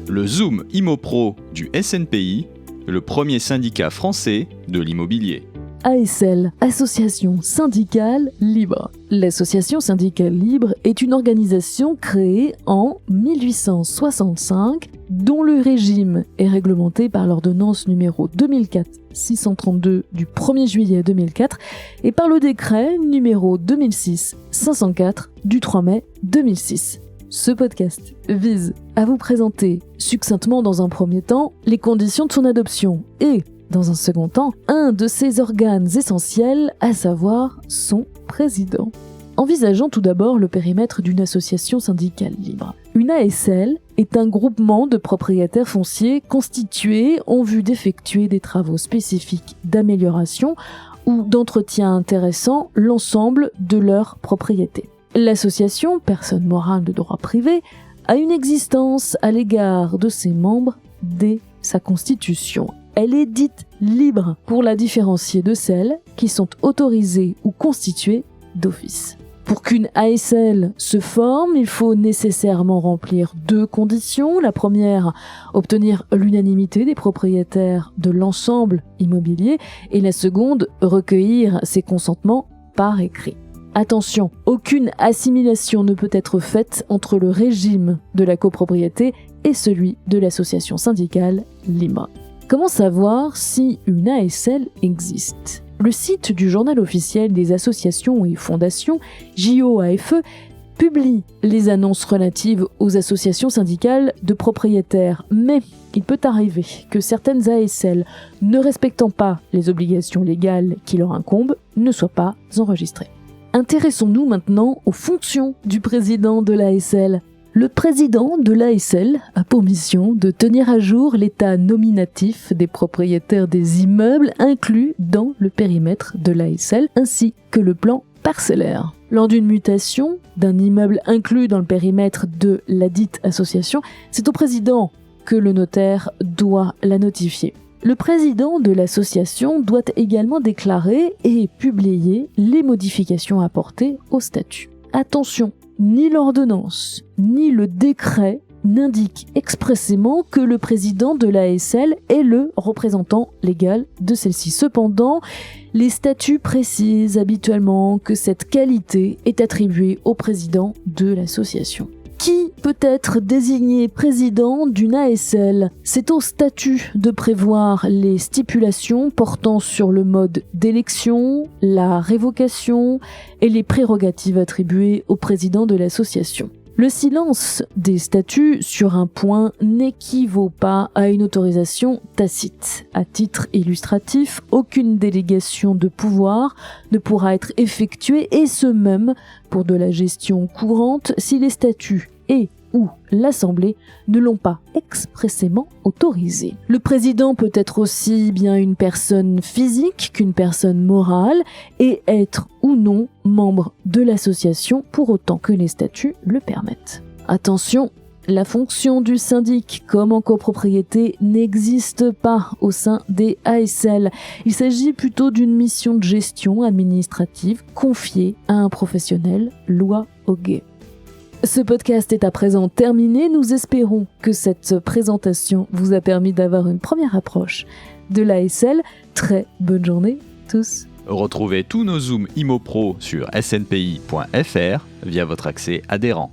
le Zoom ImoPro du SNPI, le premier syndicat français de l'immobilier. ASL, Association syndicale libre. L'Association syndicale libre est une organisation créée en 1865 dont le régime est réglementé par l'ordonnance numéro 2004-632 du 1er juillet 2004 et par le décret numéro 2006-504 du 3 mai 2006. Ce podcast vise à vous présenter succinctement dans un premier temps les conditions de son adoption et, dans un second temps, un de ses organes essentiels, à savoir son président. Envisageons tout d'abord le périmètre d'une association syndicale libre. Une ASL est un groupement de propriétaires fonciers constitués en vue d'effectuer des travaux spécifiques d'amélioration ou d'entretien intéressant l'ensemble de leur propriété. L'association, personne morale de droit privé, a une existence à l'égard de ses membres dès sa constitution. Elle est dite libre pour la différencier de celles qui sont autorisées ou constituées d'office. Pour qu'une ASL se forme, il faut nécessairement remplir deux conditions. La première, obtenir l'unanimité des propriétaires de l'ensemble immobilier, et la seconde, recueillir ces consentements par écrit. Attention, aucune assimilation ne peut être faite entre le régime de la copropriété et celui de l'association syndicale libre. Comment savoir si une ASL existe ? Le site du journal officiel des associations et fondations, JOAFE, publie les annonces relatives aux associations syndicales de propriétaires, mais il peut arriver que certaines ASL, ne respectant pas les obligations légales qui leur incombent, ne soient pas enregistrées. Intéressons-nous maintenant aux fonctions du président de l'ASL. Le président de l'ASL a pour mission de tenir à jour l'état nominatif des propriétaires des immeubles inclus dans le périmètre de l'ASL, ainsi que le plan parcellaire. Lors d'une mutation d'un immeuble inclus dans le périmètre de ladite association, c'est au président que le notaire doit la notifier. Le président de l'association doit également déclarer et publier les modifications apportées au statut. Attention, ni l'ordonnance, ni le décret n'indiquent expressément que le président de l'ASL est le représentant légal de celle-ci. Cependant, les statuts précisent habituellement que cette qualité est attribuée au président de l'association. Qui peut être désigné président d'une ASL ? C'est au statut de prévoir les stipulations portant sur le mode d'élection, la révocation et les prérogatives attribuées au président de l'association. Le silence des statuts sur un point n'équivaut pas à une autorisation tacite. À titre illustratif, aucune délégation de pouvoir ne pourra être effectuée, et ce même pour de la gestion courante, si les statuts et ou l'Assemblée ne l'ont pas expressément autorisé. Le président peut être aussi bien une personne physique qu'une personne morale et être ou non membre de l'association pour autant que les statuts le permettent. Attention, la fonction du syndic comme en copropriété n'existe pas au sein des ASL. Il s'agit plutôt d'une mission de gestion administrative confiée à un professionnel loi au guet. Ce podcast est à présent terminé. Nous espérons que cette présentation vous a permis d'avoir une première approche de l'ASL. Très bonne journée tous. Retrouvez tous nos Zooms ImoPro sur snpi.fr via votre accès adhérent.